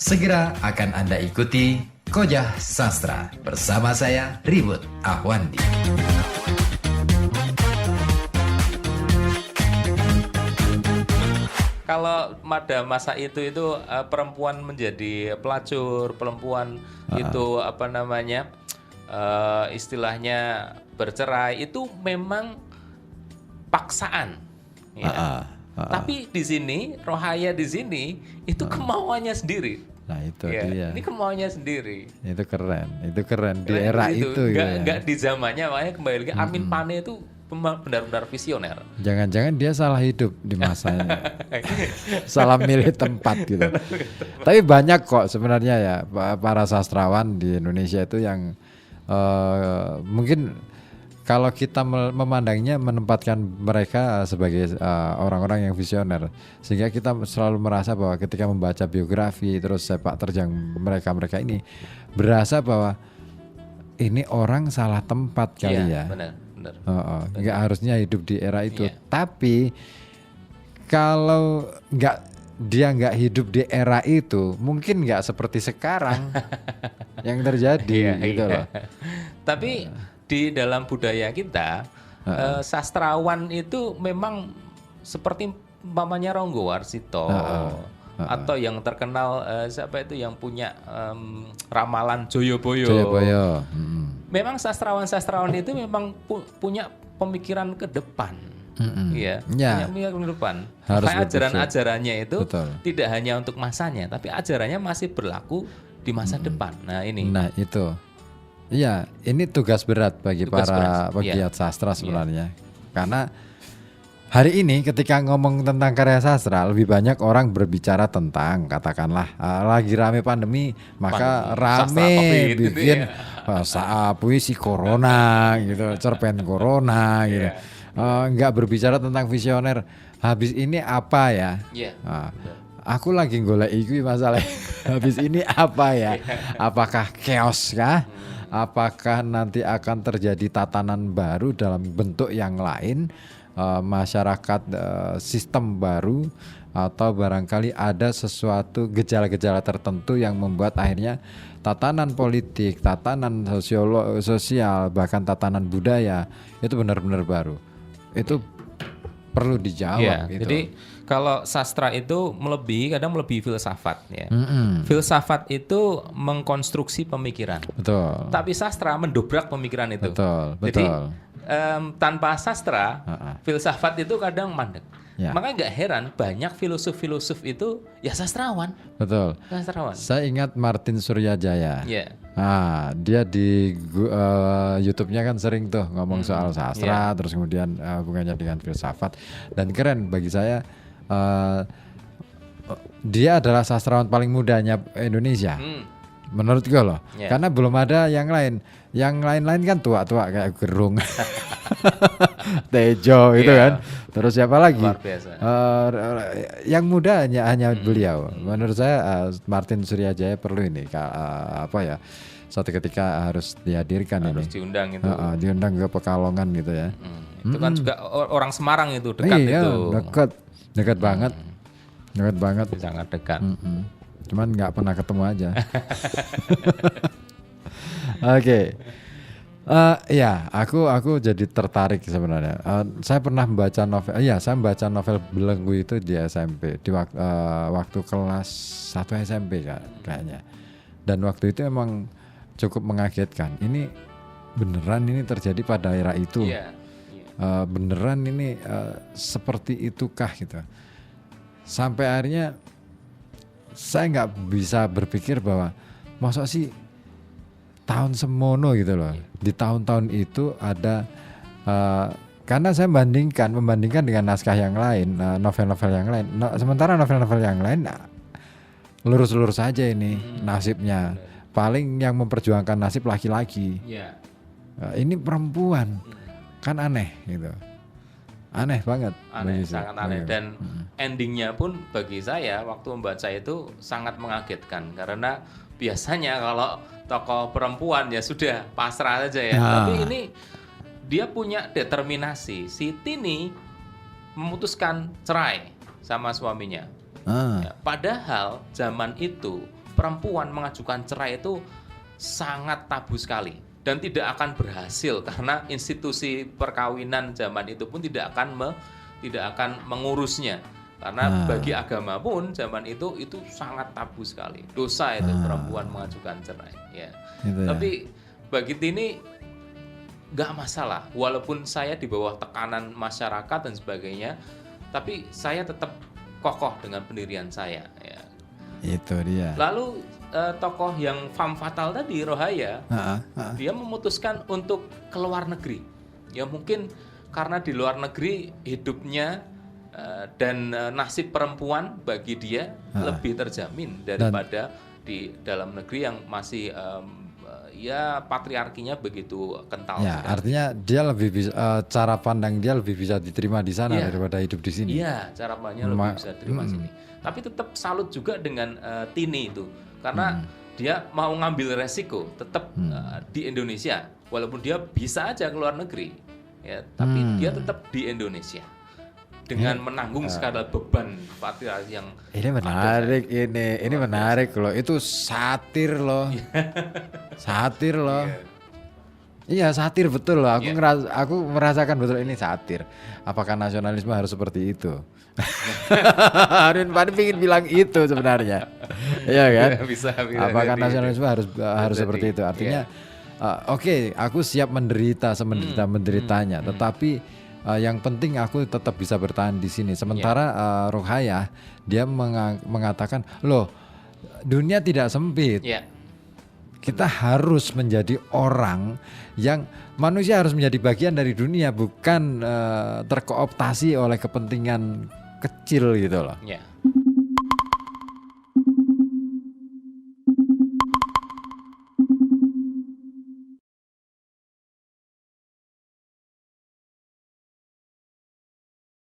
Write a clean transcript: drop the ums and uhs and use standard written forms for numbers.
Segera akan Anda ikuti Kojah Sastra bersama saya Ribut Ahwandi. Kalau pada masa itu perempuan menjadi pelacur, perempuan itu istilahnya bercerai itu memang paksaan. Ya. Tapi di sini Rohaya di sini itu kemauannya sendiri. Nah itu Ya, dia. ini kemauannya sendiri. Itu keren di Keren era gitu. itu. Nggak di zamannya, makanya kembali lagi Amin Pane itu benar-benar visioner. Jangan-jangan dia salah hidup di masanya, salah milih tempat gitu. Tapi banyak kok sebenarnya ya para sastrawan di Indonesia itu yang mungkin kalau kita memandangnya menempatkan mereka sebagai orang-orang yang visioner, sehingga kita selalu merasa bahwa ketika membaca biografi terus sepak terjang mereka ini berasa bahwa ini orang salah tempat kali ya. Benar. Nggak harusnya hidup di era itu. Iya. Tapi kalau dia nggak hidup di era itu, mungkin nggak seperti sekarang yang terjadi gitu loh. Tapi di dalam budaya kita sastrawan itu memang seperti mamanya Ronggo Warsito atau yang terkenal siapa itu yang punya ramalan Joyoboyo. Memang sastrawan-sastrawan itu memang punya pemikiran ke depan. Ya, punya pemikiran ke depan. Kayak ajaran-ajarannya itu tidak hanya untuk masanya, tapi ajarannya masih berlaku di masa depan. Nah, ini. Nah, itu. Iya, ini tugas berat bagi para pegiat sastra sebenarnya. Karena hari ini ketika ngomong tentang karya sastra, lebih banyak orang berbicara tentang katakanlah lagi rame pandemi, maka rame bikin puisi corona gitu, cerpen corona gitu. Nggak berbicara tentang visioner. Habis ini apa ya? Aku lagi golek iki masalah. Habis ini apa ya? Apakah chaos kah? Apakah nanti akan terjadi tatanan baru dalam bentuk yang lain, masyarakat sistem baru, atau barangkali ada sesuatu gejala-gejala tertentu yang membuat akhirnya tatanan politik, tatanan sosial, bahkan tatanan budaya itu benar-benar baru. Itu perlu dijawab. Gitu. Jadi kalau sastra itu kadang melebihi filsafat ya. Filsafat itu mengkonstruksi pemikiran. Betul. Tapi sastra mendobrak pemikiran itu. Betul. Jadi tanpa sastra, filsafat itu kadang mandek. Ya. Makanya nggak heran banyak filosof-filosof itu ya sastrawan. Betul. Sastrawan. Saya ingat Martin Suryajaya. Yeah. Nah, dia di YouTube-nya kan sering tuh ngomong soal sastra, terus kemudian hubungannya dengan filsafat, dan keren bagi saya. Dia adalah sastrawan paling mudanya Indonesia. Menurut gue loh, karena belum ada yang lain. Yang lain-lain kan tua-tua kayak Gerung, Tejo itu kan. Terus siapa lagi? Luar biasa. Yang muda hanya beliau. Menurut saya Martin Suryajaya perlu ini, suatu ketika harus dihadirkan, harus ini. Diundang itu. Diundang ke Pekalongan gitu ya. Itu kan juga orang Semarang itu dekat itu. Dekat banget. Sangat dekat. Cuman nggak pernah ketemu aja. Oke. Aku jadi tertarik sebenarnya. Saya pernah membaca novel. Saya membaca novel Belenggu itu di SMP di waktu kelas 1 SMP kayaknya. Dan waktu itu emang cukup mengagetkan. Ini beneran ini terjadi pada era itu. Beneran ini seperti itukah gitu. Sampai akhirnya saya nggak bisa berpikir bahwa masa sih tahun semono gitu loh. Di tahun-tahun itu ada karena saya membandingkan dengan naskah yang lain, novel-novel yang lain. Sementara novel-novel yang lain lurus-lurus saja ini nasibnya. Paling yang memperjuangkan nasib laki-laki. Ini perempuan. Kan aneh gitu. Aneh banget. Sangat aneh. Dan endingnya pun bagi saya waktu membaca itu sangat mengagetkan. Karena biasanya kalau tokoh perempuan ya sudah pasrah saja ya. Tapi ini dia punya determinasi. Si Tini memutuskan cerai sama suaminya. Ya, padahal zaman itu perempuan mengajukan cerai itu sangat tabu sekali dan tidak akan berhasil karena institusi perkawinan zaman itu pun tidak akan mengurusnya. Karena bagi agama pun zaman itu sangat tabu sekali. Dosa itu perempuan mengajukan cerai. Ya. Gitu ya. Tapi bagi Tini nggak masalah. Walaupun saya di bawah tekanan masyarakat dan sebagainya, tapi saya tetap kokoh dengan pendirian saya. Ya. Itu dia. Lalu tokoh yang femme fatale tadi, Rohaya, dia memutuskan untuk keluar negeri. Ya mungkin karena di luar negeri hidupnya dan nasib perempuan bagi dia lebih terjamin daripada di dalam negeri yang masih ya patriarkinya begitu kental. Ya, sekali. artinya dia lebih bisa, cara pandang dia lebih bisa diterima di sana daripada hidup di sini. Iya, cara pandangnya lebih bisa diterima sini. Tapi tetap salut juga dengan Tini itu, karena dia mau ngambil resiko tetap di Indonesia, walaupun dia bisa aja keluar negeri, ya, tapi dia tetap di Indonesia. Dengan menanggung segala beban patriarki yang ini menarik, ini menarik loh. Itu satir loh. Satir loh. Iya, satir betul loh. Aku merasakan betul ini satir. Apakah nasionalisme harus seperti itu? Harun Pani ingin bilang itu sebenarnya. Iya kan? Bisa, apakah nasionalisme harus seperti itu? Artinya oke, aku siap menderita semenderita-menderitanya, tetapi yang penting aku tetap bisa bertahan di sini. Sementara Rohaya dia mengatakan, loh, dunia tidak sempit. Kita harus menjadi orang yang manusia harus menjadi bagian dari dunia, bukan terkooptasi oleh kepentingan kecil gitu loh.